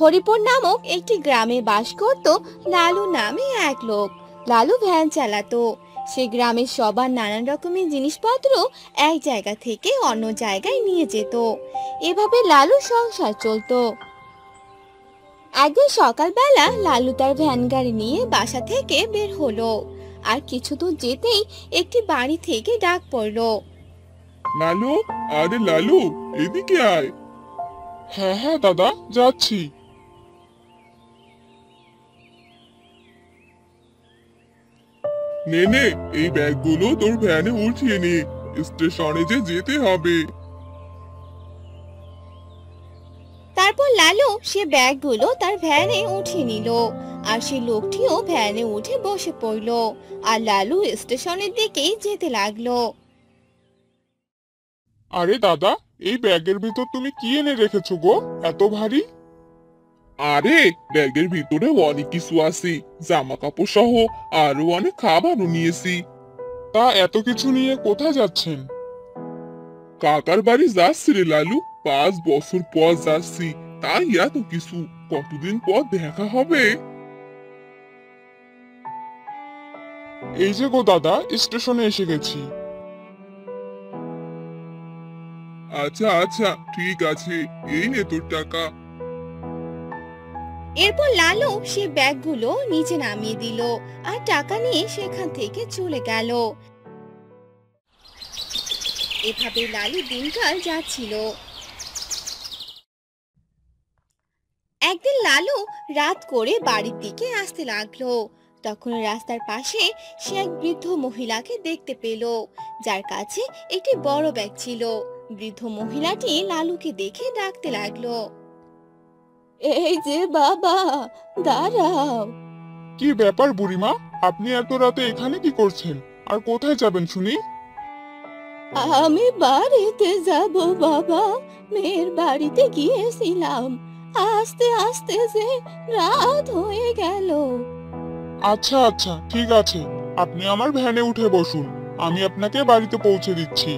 হরিপুর নামক একটি গ্রামে বাস করত লালু নামে এক লোক। লালু ভ্যান চালাতো। সে গ্রামের সবার নানান রকমের জিনিসপত্র এক জায়গা থেকে অন্য জায়গায় নিয়ে যেত। এভাবে লালু সংসার চলতো। একদিন সকালবেলা লালু তার ভ্যান গাড়ি নিয়ে বাসা থেকে বের হলো। আর কিছু দূর যেতেই একটি বাড়ি থেকে ডাক পড়লো। লালু, আরে লালু, এদিকে আয়। হ্যাঁ হ্যাঁ দাদা, যাচ্ছি। নে নে, এই ব্যাগগুলো তোর ভ্যানে উঠিয়ে নে, স্টেশনে যে যেতে হবে। তারপর লালু সে ব্যাগগুলো তার ভ্যানে উঠিয়ে নিল। আর সেই লোকটিও ভ্যানে উঠে বসে পড়লো। আর লালু স্টেশনের দিকেই যেতে লাগলো। আরে দাদা, এই ব্যাগের ভিতর তুমি কি এনে রেখেছো গো, এত ভারী? আরে, ব্যাগের ভিতরে অনেক কিছু আছে, জামা কাপড় সহ আরো অনেক খাবারও নিয়েছি। তা এত কিছু নিয়ে কোথায় যাচ্ছেন? কাকার বাড়ি যাচ্ছি রে লালু, 5 বছর পর যাচ্ছি, তাই এত কিছু। কতদিন পর দেখা হবে। এই যে গো দাদা, স্টেশনে এসে গেছি। আচ্ছা আচ্ছা, ঠিক আছে, এই নে তোর টাকা। এরপর লালু সে ব্যাগগুলো নিচে নামিয়ে দিল আর টাকা নিয়ে সেখান থেকে চলে গেল। এভাবে লালু দিনকাল যাচ্ছিল। একদিন লালু রাত করে বাড়ির দিকে আসতে লাগলো। তখন রাস্তার পাশে সে এক বৃদ্ধ মহিলাকে দেখতে পেল, যার কাছে একটি বড় ব্যাগ ছিল। বৃদ্ধ মহিলাটি লালুকে দেখে ডাকতে লাগলো, এই যে বাবা, দাঁড়াও। কি ব্যাপার বুড়িমা, আপনি এত রাতে এখানে কি করছেন? আর কোথায় যাবেন শুনি? আমি বাড়িতে যাব বাবা, মেয়ের বাড়িতে গিয়েছিলাম। আস্তে আস্তে যে রাত হয়ে গেল। আচ্ছা আচ্ছা, ঠিক আছে, আপনি আমার ভ্যানে উঠে বসুন, আমি আপনাকে বাড়িতে পৌঁছে দিচ্ছি।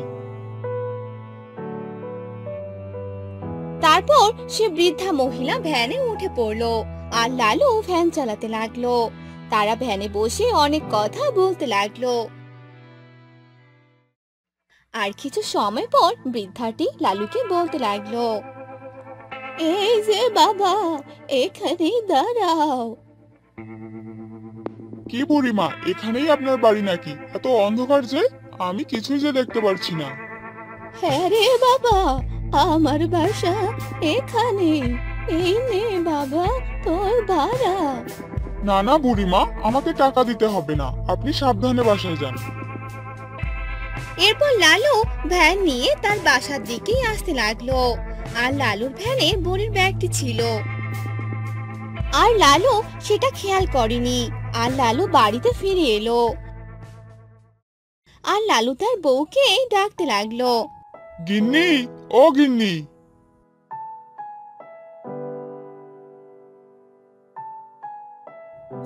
তারপর সে বৃদ্ধা মহিলা ভ্যানে উঠে পড়লো। আর লালু ভ্যান চালাতে লাগলো। তারা ভ্যানে বসে অনেক কথা বলতে লাগলো। আর কিছু সময় পর বৃদ্ধাটি লালুকে বলতে লাগলো, এই যে বাবা, এখানেই দাঁড়াও। কি বুড়িমা, এখানেই আপনার বাড়ি নাকি? এত অন্ধকার যে, আমি কিছুই যে দেখতে পারছি না। হ্যাঁ রে বাবা, আমার বাসা এখানে। এই নে বাবা, তোর ভাড়া। না না বুড়িমা, আমাকে টাকা দিতে হবে না, আপনি সাবধানে বাসায় যান। এরপর লালু ভ্যান নিয়ে তার বাসার দিকেই আসতে লাগলো। আর লালুর ভ্যানে বুড়ির ব্যাগটি ছিল। আর লালু সেটা খেয়াল করেনি। আর লালু বাড়িতে ফিরে এলো। আর লালু তার বউকে ডাকতে লাগলো, গিন্নি, ও গিন্নি।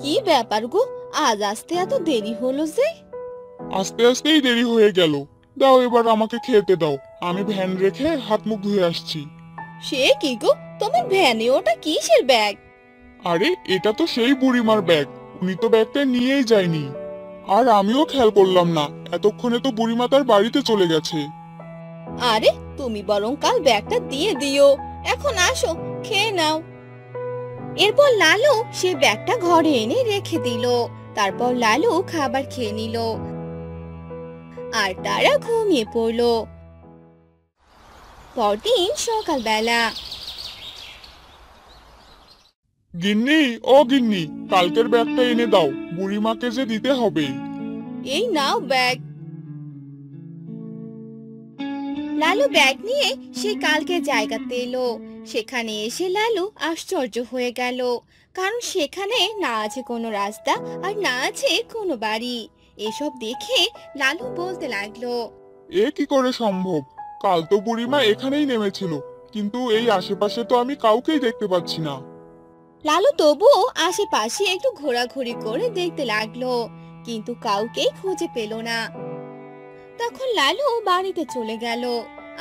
কি ব্যাপার গো, আজ আসতে এত দেরি হলো যে? আস্তে আস্তেই দেরি হয়ে গেল। দাও এবার আমাকে খেতে দাও, আমি ভ্যান রেখে হাত মুখ ধুয়ে আসছি। সে কি গো, তোমার ভ্যানে ওটা কিসের ব্যাগ? আরে, এটা তো সেই বুড়িমার ব্যাগ, উনি তো ব্যাগটা নিয়েই যায়নি। আর আমিও খেয়াল করলাম না, এতক্ষণে তো বুড়িমা তার বাড়িতে চলে গেছে। আরে তুমি বরং কাল ব্যাগটা দিয়ে দিও। এখন আসো, খেয়ে নাও। এরপর লালু সে ব্যাগটা ঘরে এনে রেখে দিল। তারপর লালু খাবার খেয়ে নিল। আর তারা ঘুমিয়ে পড়লো। পরদিন সকালবেলা, গিন্নি, ও গিন্নি, কালকের ব্যাগটা এনে দাও, বুড়িমাকে যে দিতে হবে। এই নাও ব্যাগ। লালু ব্যাগ নিয়ে সে কালকে জায়গাতে এলো। সেখানে এসে লালু আশ্চর্য হয়ে গেল, কারণ সেখানে না আছে কোনো রাস্তা আর না আছে কোনো বাড়ি। এসব দেখে লালু বলতে লাগলো, এ কি করে সম্ভব? কাল তো বুড়িমা এখানেই নেমেছিল, কিন্তু এই আশেপাশে তো আমি কাউকেই দেখতে পাচ্ছি না। লালু তবুও আশেপাশে একটু ঘোরাঘুরি করে দেখতে লাগলো, কিন্তু কাউকেই খুঁজে পেল না। তখন লালু বাড়িতে চলে গেল।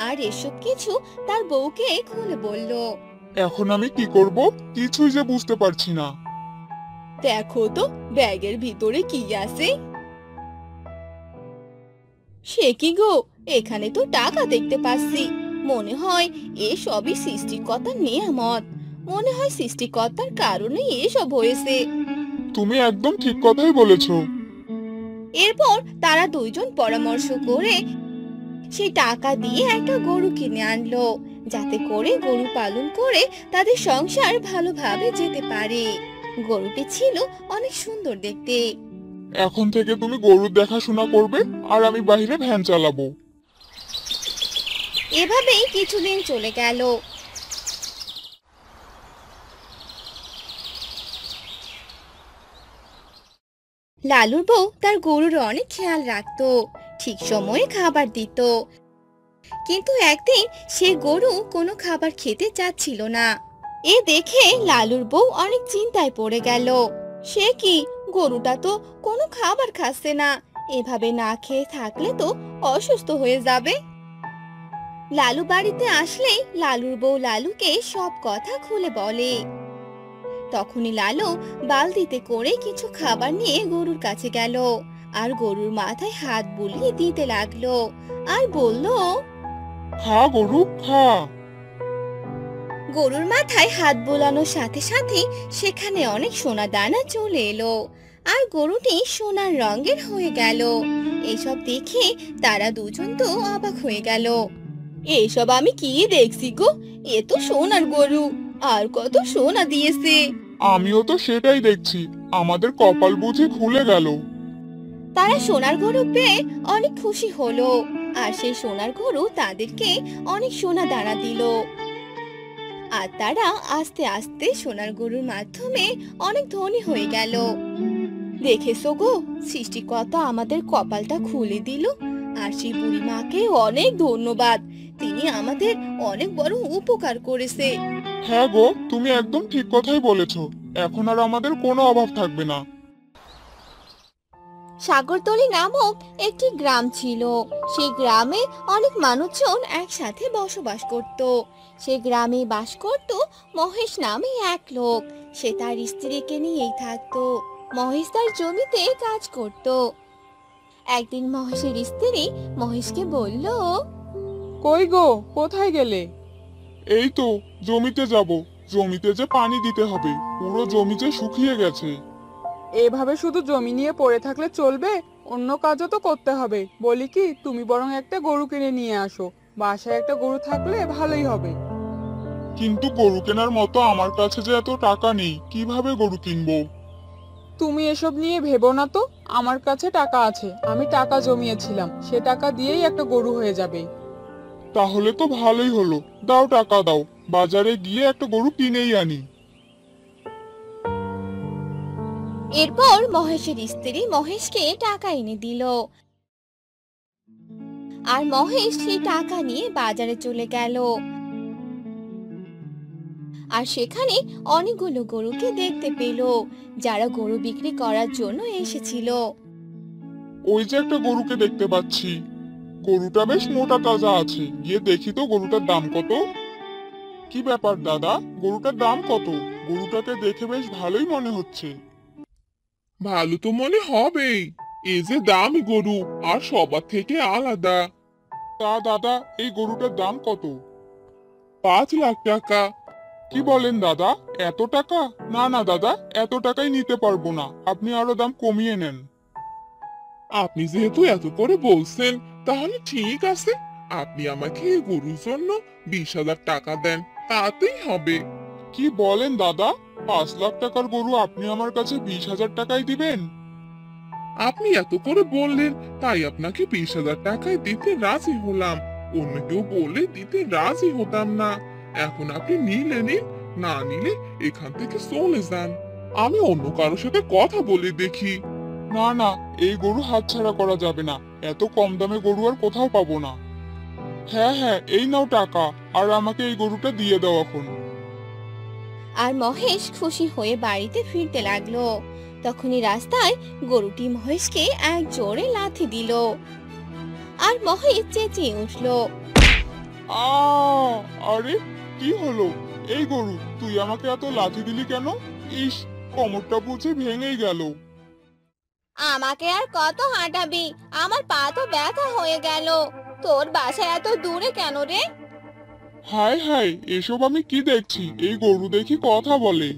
আর এসব কিছু তার বউকে খুলে বলল। এখন আমি কি করব কিছুই যে বুঝতে পারছি না। দেখো তো ব্যাগের ভিতরে কি আছে। সে কি গো, এখানে তো টাকা দেখতে পাচ্ছি। মনে হয় এসবই সৃষ্টিকর্তার নিয়ামত। মনে হয় সৃষ্টিকর্তার কারণে এসব হয়েছে। তুমি একদম ঠিক কথাই বলেছো। এরপর তারা দুইজন পরামর্শ করে সেই টাকা দিয়ে একটা গরু কিনে আনলো, যাতে করে গরু পালন করে তাদের সংসার ভালোভাবে যেতে পারে। গরুটি ছিল অনেক সুন্দর দেখতে। এখন থেকে তুমি গরুর দেখাশোনা করবে আর আমি বাইরে ভ্যান চালাবো। এভাবেই কিছুদিন চলে গেল। লালুর বউ তার গরুর অনেক খেয়াল রাখতো, ঠিক সময়ে খাবার দিত। কিন্তু একদিন সে গরু কোনো খাবার খেতে চাচ্ছিল না। এ দেখে লালুর বউ অনেক চিন্তায় পড়ে গেল। সে কি, গরুটা তো কোনো খাবার খাচ্ছে না। এভাবে না খেয়ে থাকলে তো অসুস্থ হয়ে যাবে। লালু বাড়িতে আসলেই লালুর বউ লালুকে সব কথা খুলে বলে। তখনই লালু বালতিতে করে কিছু খাবার নিয়ে গরুর কাছে গেল আর গরুর মাথায় হাত বুলিয়ে দিতে লাগলো আর বলল, খা গরু খা। গরুর মাথায় হাত বোলানোর সাথে সাথে সেখানে অনেক সোনা দানা চলে এলো আর গরুটি সোনার রঙের হয়ে গেল। এসব দেখে তারা দুজন তো অবাক হয়ে গেল। এসব আমি কি দেখছি গো, এ তো সোনার গরু, আর কত সোনা দিয়েছে। আমিও তো সেটাই দেখছি, আমাদের কপাল বুঝি খুলে গেল। তারা সোনার গরু পেয়ে অনেক খুশি হলো আর সেই সোনার গরু তাদেরকে অনেক সোনা দানা দিল। আর তারা আস্তে আস্তে সোনার গরুর মাধ্যমে অনেক ধনী হয়ে গেল। দেখেছো গো, সৃষ্টিকর্তা আমাদের কপালটা খুলে দিল। আর সেই বুড়ি মাকে অনেক ধন্যবাদ, তিনি আমাদের অনেক বড় উপকার করেছে। হ্যাঁ গো, তুমি একদম ঠিক কথাই বলেছো। এখন আর আমাদের কোনো অভাব থাকবে না। সাগরতলি নামক একটি গ্রাম ছিল। সেই গ্রামে অনেক মানুষজন একসাথে বসবাস করত। সেই গ্রামে বাস করত মহেশ নামে এক লোক। সে তার স্ত্রীকে নিয়েই থাকতো। মহেশ তার জমিতে কাজ করত। একদিন মহেশের স্ত্রী মহেশকে বলল, কই গো, কোথায় গেলে? এই তো জমিতে যাব। জমিতে যে পানি দিতে হবে, পুরো জমি যে শুকিয়ে গেছে। এভাবে শুধু জমি নিয়ে পড়ে থাকলে চলবে? অন্য কাজও তো করতে হবে। বলি কি, তুমি বরং একটা গরু কিনে নিয়ে আসো। বাসায় একটা গরু থাকলে ভালোই হবে। কিন্তু গরু কেনার মতো আমার কাছে যে এত টাকা নেই, কিভাবে গরু কিনবো? তুমি এসব নিয়ে ভেবো না তো, আমার কাছে টাকা আছে। আমি টাকা জমিয়েছিলাম, সে টাকা দিয়েই একটা গরু হয়ে যাবে। তাহলে তো ভালোই হলো, দাও টাকা দাও, বাজারে গিয়ে একটা গরু কিনেই আনি। এরপর মহেশের স্ত্রী মহেশকে টাকা এনে দিল আর মহেশ সেই টাকা নিয়ে বাজারে চলে গেল। আর সেখানে অনেকগুলো গরুকে দেখতে পেল, যারা গরু বিক্রি করার জন্য এসেছিল। ওই যে একটা গরুকে দেখতে পাচ্ছি, গরুটা বেশ মোটা তাজা আছে, গিয়ে দেখি তো গরুটার দাম কত। কি ব্যাপার দাদা, গরুটার দাম কত? গরুটাকে দেখে বেশ ভালোই মনে হচ্ছে। ভালো তো মনে হবেই, এই যে দামি গরু আর সবার থেকে আলাদা। তা দাদা, এই গরুটার দাম কত? 5 লাখ টাকা। কি বলেন দাদা, এত টাকা? না না দাদা, এত টাকাই নিতে পারবো না, আপনি আরো দাম কমিয়ে নেন। আপনি যেহেতু এত করে বলছেন, তাহলে ঠিক আছে, আপনি আমাকে এই গরুর জন্য 20,000 টাকা দেন, তাতেই হবে। কি বলেন দাদা, 5 লাখ টাকার গরু আপনি আমার কাছে 20,000 টাকায় দিবেন? আপনি এত করে বললেন, তাই আপনাকে 20,000 টাকায় দিতে রাজি হলাম। অন্য কেউ বলে দিতে রাজি হতাম না। এখন আপনি নিলে নিন, না নিলে এখান থেকে চলে যান। আমি অন্য কারোর সাথে কথা বলে দেখি। না না, এই গরু হাতছাড়া করা যাবে না, এত কম দামে গরু আর কোথাও পাবো না। হ্যাঁ হ্যাঁ, এই নাও টাকা, আর আমাকে এই গরুটা দিয়ে দাও এখন। আর মহেশ খুশি হয়ে বাড়িতে ফিরতে লাগলো। তখনই রাস্তায় গরুটি মহেশকে এক জোরে লাথি দিল আর মহেশ চেঁচিয়ে উঠল। আরে কি হলো? এই গরু, তুই আমাকে এত লাথি দিলি কেন? ইস, কোমরটা বুঝি ভেঙেই গেল। আমাকে আর কত হাঁটাবি, আমার পা তো ব্যথা হয়ে গেল। তোর বাসা এত দূরে কেন রে? হায় হায়, এসব আমি কি দেখছি? এই গরু দেখি কথা বলে।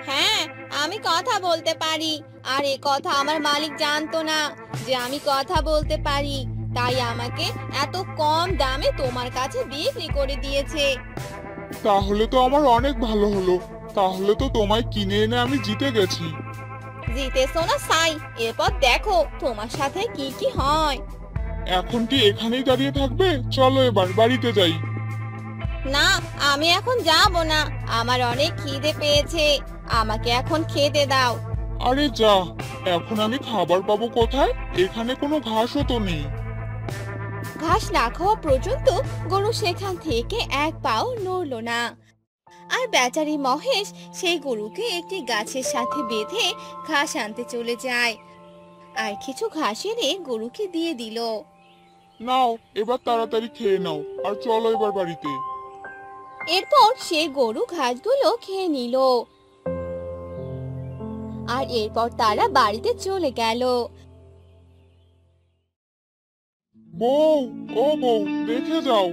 হ্যাঁ, আমি কথা বলতে পারি। আর এ কথা আমার মালিক জানতো না যে আমি কথা বলতে পারি, তাই আমাকে এত কম দামে তোমার কাছে বিক্রি করে দিয়েছে। তাহলে তো আমার অনেক ভালো হলো। তাহলে তো তোমায় কিনে এনে আমি জিতে গেছি। জিতেছো না সাই, এরপর দেখো তোমার সাথে কি কি হয়। এখন কি এখানেই দাঁড়িয়ে থাকবে? চলো এবার বাড়িতে যাই। না, আমি এখন যাব না। আমার অনেক খিদে পেয়েছে, আমাকে এখন খেতে দাও। আরে যা, এখন আমি খাবার পাবো কোথায়? এখানে কোনো ঘাসও তো নেই। ঘাস না খাওয়া পর্যন্ত গরু সেখান থেকে এক পাও নড়লো না। আর বেচারি মহেশ সেই গরুকে একটি গাছের সাথে বেঁধে ঘাস আনতে চলে যায়, আর কিছু ঘাস এনে গরুকে দিয়ে দিল। নাও, এবার তাড়াতাড়ি খেয়ে নাও, আর চলো এবার বাড়িতে। এরপর সে গরু ঘাসগুলো খেয়ে নিল, আর এরপর তারা বাড়িতে চলে গেল। বউ, ও বউ, দেখে যাও।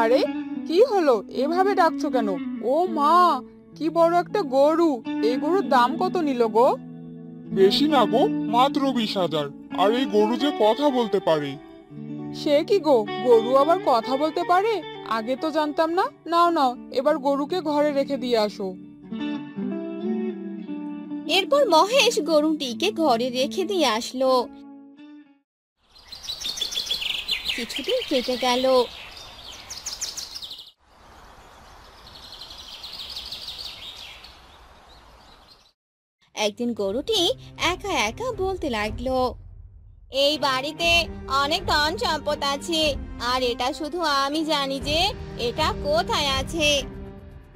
আরে, কি হলো? এভাবে ডাকছো কেন? ও মা, কি বড় একটা গরু! এই গরুর দাম কত নিল গো? বেশি না গো, মাত্র 20,000। আর এই গরু যে কথা বলতে পারে। সে কি গো, গরু আবার কথা বলতে পারে? আগে তো জানতাম না। নাও নাও, এবার গরুকে ঘরে রেখে দিয়ে আসো। এরপর মহেশ গরুটিকে ঘরে রেখে দিয়ে আসলো। কিছুদিন কেটে গেল। একদিন গরুটি একা একা বলতে লাগলো, এই বাড়িতে অনেক ধন সম্পদ আছে, আর এটা শুধু আমি জানি যে এটা কোথায় আছে।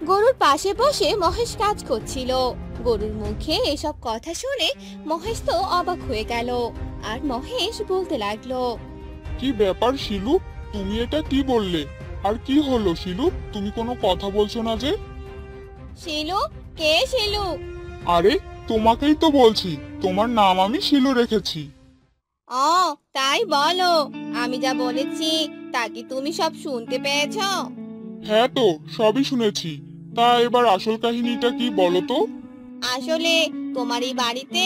গরুর পাশে বসে মহেশ কাজ করছিল। গরুর মুখে এসব কথা শুনে মহেশ তো অবাক হয়ে গেল। আর মহেশ বলতে লাগলো, কি ব্যাপার শিলু, তুমি এটা কি বললে? আর কি হলো শিলু, তুমি কোনো কথা বলছো না যে? শিলু? কে শিলু? আরে, তোমাকেই তো বলছি, তোমার নাম আমি শিলু রেখেছি। ও, তাই বলো। আমি যা বলেছি তা কি তুমি সব শুনতে পেয়েছো? হ্যাঁ তো, সবই শুনেছি। তা এবার আসল কাহিনীটা কি বলো তো? আসলে তোমার এই বাড়িতে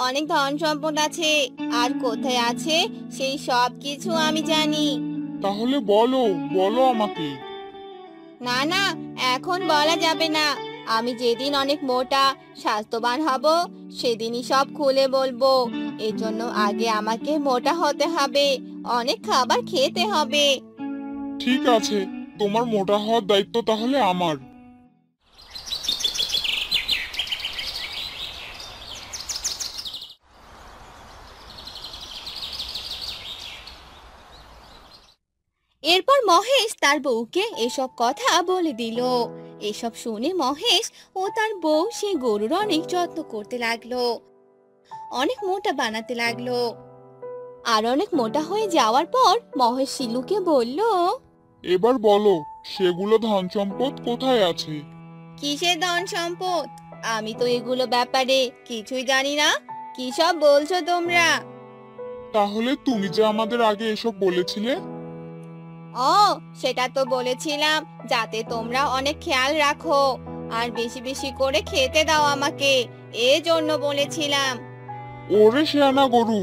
অনেক ধন সম্পদ আছে, আর কোথায় আছে সেই সব কিছু আমি জানি। তাহলে বলো, বলো আমাকে। না না, এখন বলা যাবে না। আমি যেদিন অনেক মোটা স্বাস্থ্যবান হব সেদিনই সব খুলে বলবো। এজন্য আগে আমাকে মোটা হতে হবে, অনেক খাবার খেতে হবে। ঠিক আছে, তোমার মোটা হওয়ার দায়িত্ব তাহলে আমার। এরপর মহেশ তার বউকে এসব কথা বলে দিল। এসব শুনে মহেশ ও তার বউ সেই গরুর অনেক যত্ন করতে লাগলো, অনেক মোটা বানাতে লাগলো। আর অনেক মোটা হয়ে যাওয়ার পর মহেশ শিলুকে বলল, এবার বলো, সেগুলো ধন সম্পদ কোথায় আছে? কিসের ধন সম্পদ? আমি তো এগুলো ব্যাপারে কিছুই জানি না। কি সব বলছো তোমরা? তাহলে তুমি যে আমাদের আগে এসব বলেছিলে। ও, সেটা তো বলেছিলাম যাতে তোমরা অনেক খেয়াল রাখো আর বেশি বেশি করে খেতে দাও আমাকে, এজন্য বলেছিলাম। ওরে শেয়ানা গরু!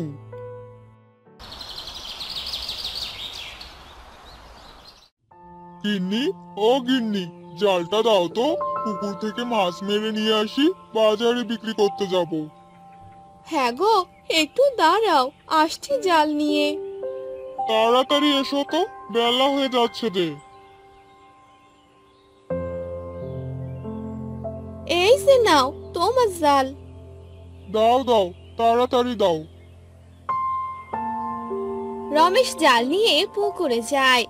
গিন্নি, ও গিন্নি, জালটা দাও তো, পুকুর থেকে মাছ মেরে নিয়ে আসি, বাজারে বিক্রি করতে যাব। হ্যাঁ গো, একটু দাঁড়াও, আসছি জাল নিয়ে। তাড়াতাড়ি এসো তো, বেলা হয়ে যাচ্ছে যে। এই যে নাও তোমার জাল। দাও দাও, তাড়াতাড়ি দাও। রমেশ জাল নিয়ে পুকুরে যায়।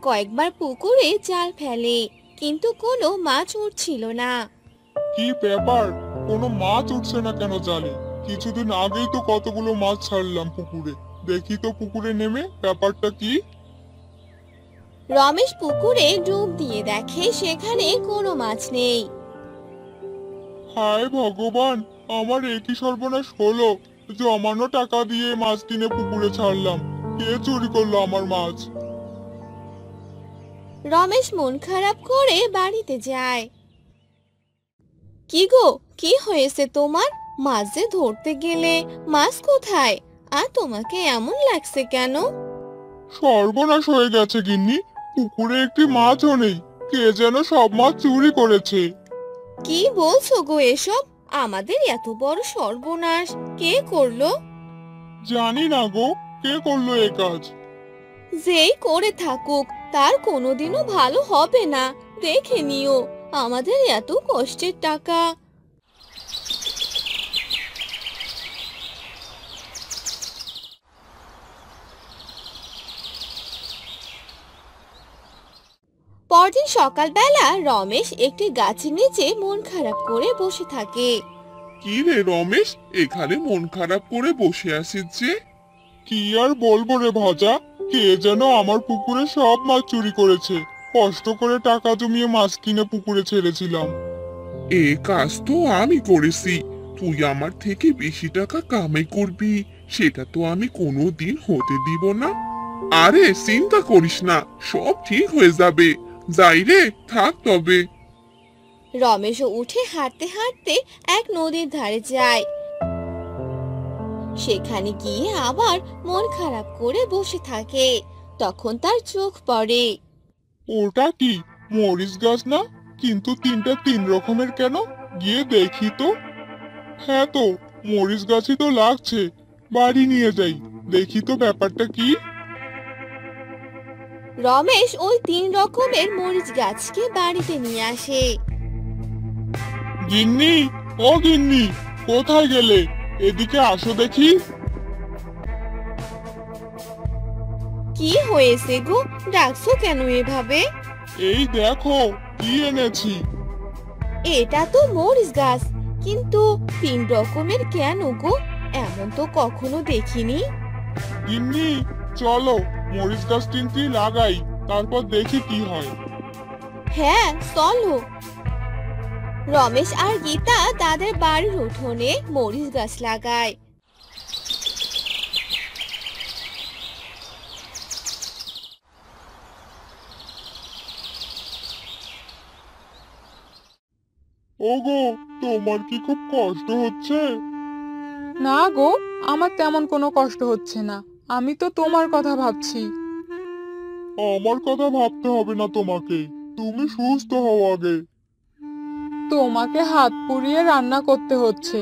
কয়েকবার পুকুরে জাল ফেলে, কিন্তু কোনো মাছ উঠছিল না। কি ব্যাপার, কোনো মাছ উঠছে না কেন জালে? কিছুদিন আগেই তো কতগুলো মাছ ছাড়লাম পুকুরে, দেখি তো পুকুরে নেমে ব্যাপারটা কি। রমেশ পুকুরে ডুব দিয়ে দেখে সেখানে কোনো মাছ নেই। হায় ভগবান, আমার একই সর্বনাশ হলো। জমানো টাকা দিয়ে মাছ কিনে পুকুরে ছাড়লাম, কে চুরি করলো আমার মাছ? রমেশ মন খারাপ করে বাড়িতে যায়। কি গো, কি হয়েছে তোমার? মাছ যে ধরতে গেলে মাছ কোথায়? আর তোমাকে এমন লাগছে কেন? সর্বনাশ হয়ে গেছে গিন্নি, পুকুরে একটি মাছও নেই। কে যেন সব মাছ চুরি করেছে। কি বলছো গো এসব? আমাদের এত বড় সর্বনাশ কে করলো? জানি না গো, কে করলো এ কাজ। যেই করে থাকুক তার কোনোদিনও ভালো হবে না। দেখে নিও, আমাদের এত কষ্টের টাকা। পরদিন সকালবেলা রমেশ একটি গাছের নিচে মন খারাপ করে বসে থাকে। কি রে রমেশ, এখানে মন খারাপ করে বসে আছিস যে? কি আর বলবো রে ভাজা, কে যেন আমার পুকুরে সব মাছ চুরি করেছে। কষ্ট করে টাকা জমিয়ে মাছ কিনে পুকুরে ছেড়েছিলাম। এ কাজ তো আমি করেছি। তুই আমার থেকে বেশি টাকা কামাই করবি, সেটা তো আমি কোনোদিন হতে দিব না। আরে চিন্তা করিস না, সব ঠিক হয়ে যাবে। যাই রে, থাক তবে। রমেশও উঠে হাঁটতে হাঁটতে এক নদীর ধারে যায়। সেখানে গিয়ে আবার মন খারাপ করে বসে থাকে। তখন তার চোখ পড়ে। ওটা কি, মরিচ গাছ না? কিন্তু তিনটা তিন রকমের কেন? গিয়ে দেখি তো। হ্যাঁ তো, মরিচ গাছই তো লাগছে। বাড়ি নিয়ে যাই, দেখি তো ব্যাপারটা কি। রমেশ ওই 3 রকমের মরিচ গাছকে বাড়িতে নিয়ে আসে। গিন্নি, ও গিন্নি, কোথায় গেলে? এদিকে আসো দেখি। কি হয়েছে গো, ডাকছো কেন এভাবে? এই দেখো কি এনেছি। এটা তো মরিচ গাছ, কিন্তু 3 রকমের কেন গো? এমন তো কখনো দেখিনি। গিন্নি, চলো মরিচ গাছ তিনটি লাগাই, তারপর দেখি কি হয়। হ্যাঁ চলো। রমেশ আর গীতা তাদের বাড়ির উঠোনে মরিচ গাছ লাগায়। ওগো, তোমার কি খুব কষ্ট হচ্ছে? না গো, আমার তেমন কোনো কষ্ট হচ্ছে না। আমি তো তোমার কথা ভাবছি। আমার কথা ভাবতে হবে না তোমাকে, তুমি সুস্থ হও আগে। তোমাকে হাত পুড়িয়ে রান্না করতে হচ্ছে,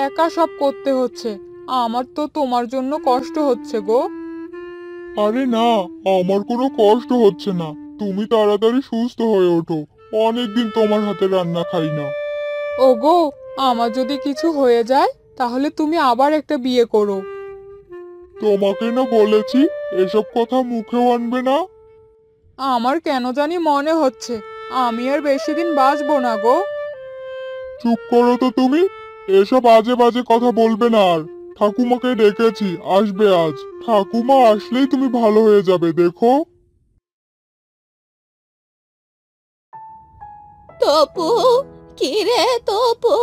একা সব করতে হচ্ছে। আমার তো তোমার জন্য কষ্ট হচ্ছে গো। আরে না, আমার কোনো কষ্ট হচ্ছে না। তুমি তাড়াতাড়ি সুস্থ হয়ে ওঠো, অনেকদিন তোমার হাতে রান্না খাই না। ওগো, আমার যদি কিছু হয়ে যায় তাহলে তুমি আবার একটা বিয়ে করো। তোমাকে না বলেছি এসব কথা মুখেও আনবে না। আমার কেন জানি মনে হচ্ছে আমি আর বেশি দিন বাঁচবো না গো। চুপ করো তো তুমি, এসব আজে বাজে কথা বলবে না আর। ঠাকুমাকে ডেকেছি, আসবে আজ। ঠাকুমা আসলেই তুমি ভালো হয়ে যাবে, দেখো। তপু, কি রে তপু,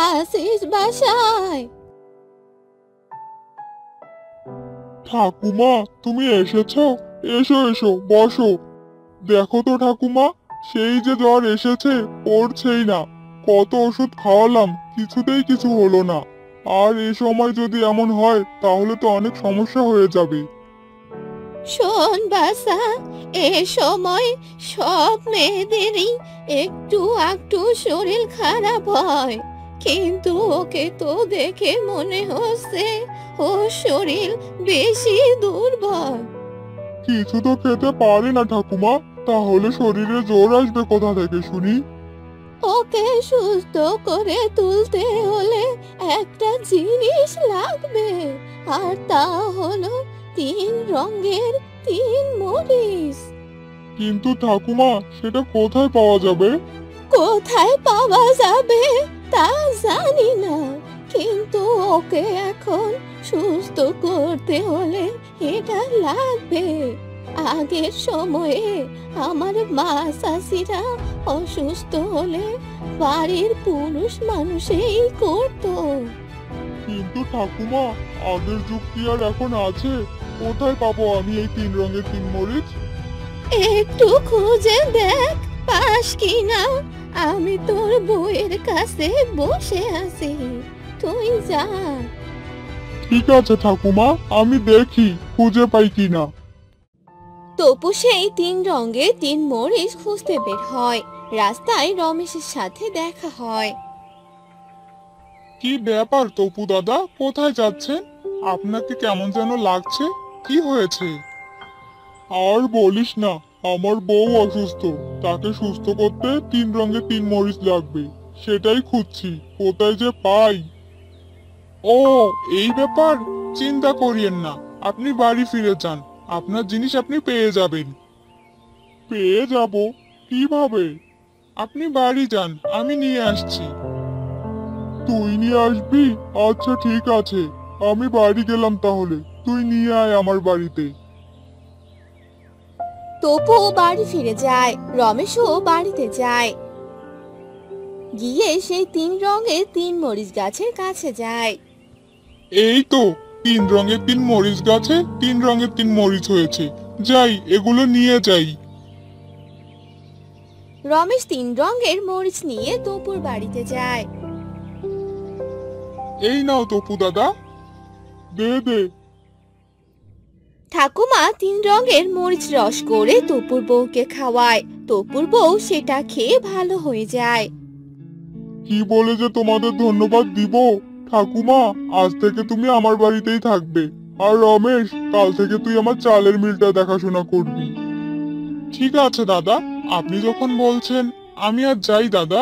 আসিস বাসায়? ঠাকুমা, তুমি এসেছো? এসো এসো, বসো। দেখো তো ঠাকুমা, সেই যে জ্বর এসেছে, পড়ছেই না। কত ওষুধ খাওয়ালাম, কিছুতেই কিছু হলো না। আর এই সময় যদি এমন হয় তাহলে তো অনেক সমস্যা হয়ে যাবে। শোন বাসা, এ সময় সব মেয়েদেরই একটু একটু শরীর খারাপ হয়, কিন্তু ওকে তো দেখে মনে হচ্ছে ওর শরীর বেশি দুর্বল। কিছু তো খেতে পারি না ঠাকুমা, তাহলে শরীরে জোর আসবে কোথা থেকে শুনি? ওকে সুস্থ করে তুলতে হলে একটা জিনিস লাগবে, আর তা হলো 3 রঙের 3 মরিচ। কিন্তু ঠাকুমা, সেটা কোথায় পাওয়া যাবে? কোথায় পাওয়া যাবে তা জানি না, কিন্তু ওকে এখন সুস্থ করতে হলে এটা লাগবে। আগের সময়ে আমার মা চাষিরা অসুস্থ হলে বাড়ির পুরুষ মানুষই করতো। কিন্তু ঠাকুমা, আগের যুগ কি আর এখন আছে? কোথায় পাবো আমি এই 3 রঙের 3 মরিচ? একটু খুঁজে দেখ পাস কিনা। আমি তোর বউয়ের কাছে বসে আছি, তুই যা। ঠিক আছে ঠাকুমা, আমি দেখি খুঁজে পাই কিনা। তপু সেই 3 রঙের 3 মরিচ খুঁজতে বের হয়। রাস্তায় রমেশের সাথে দেখা হয়। কি ব্যাপার তপু দাদা, কোথায় যাচ্ছেন? আপনাকে কেমন যেন লাগছে, কি হয়েছে? আর বলিস না, আমার বউ অসুস্থ, তাকে সুস্থ করতে 3 রঙের 3 মরিচ লাগবে। সেটাই খুঁজছি, কোথায় যে পাই। ও, এই ব্যাপার। চিন্তা করিয়েন না, আপনি বাড়ি ফিরে যান, আপনার জিনিস আপনি পেয়ে যাবেন। পেয়ে যাব? কিভাবে? আপনি বাড়ি যান, আমি নিয়ে আসছি। তুই নিয়ে আসবি? আচ্ছা ঠিক আছে, আমি বাড়ি গেলাম তাহলে, তুই নিয়ে আয় আমার বাড়িতে। তপু বাড়ি ফিরে যায়, রমেশও বাড়িতে যায়। গিয়ে সেই 3 রঙের 3 মরিচ গাছের কাছে যায়। এই তো, 3 রঙের 3 মরিচ গাছে 3 রঙের 3 মরিচ হয়েছে। যাই, এগুলো নিয়ে যাই। রমেশ 3 রঙের মরিচ নিয়ে তপুর বাড়িতে যায়। এই নাও তপু দাদা, দে দে। ঠাকুমা 3 রঙের মরিচ রস করে তপুর বউকে খাওয়ায়। তপুর বউ সেটা খেয়ে ভালো হয়ে যায়। কি বলে যে তোমাদের ধন্যবাদ দিব? ঠাকুমা, আজ থেকে তুমি আমার বাড়িতেই থাকবে। আর রমেশ, কাল থেকে তুই আমার চালের মিলটা দেখাশোনা করবি। ঠিক আছে দাদা, আপনি যখন বলছেন, আমি আর যাই দাদা।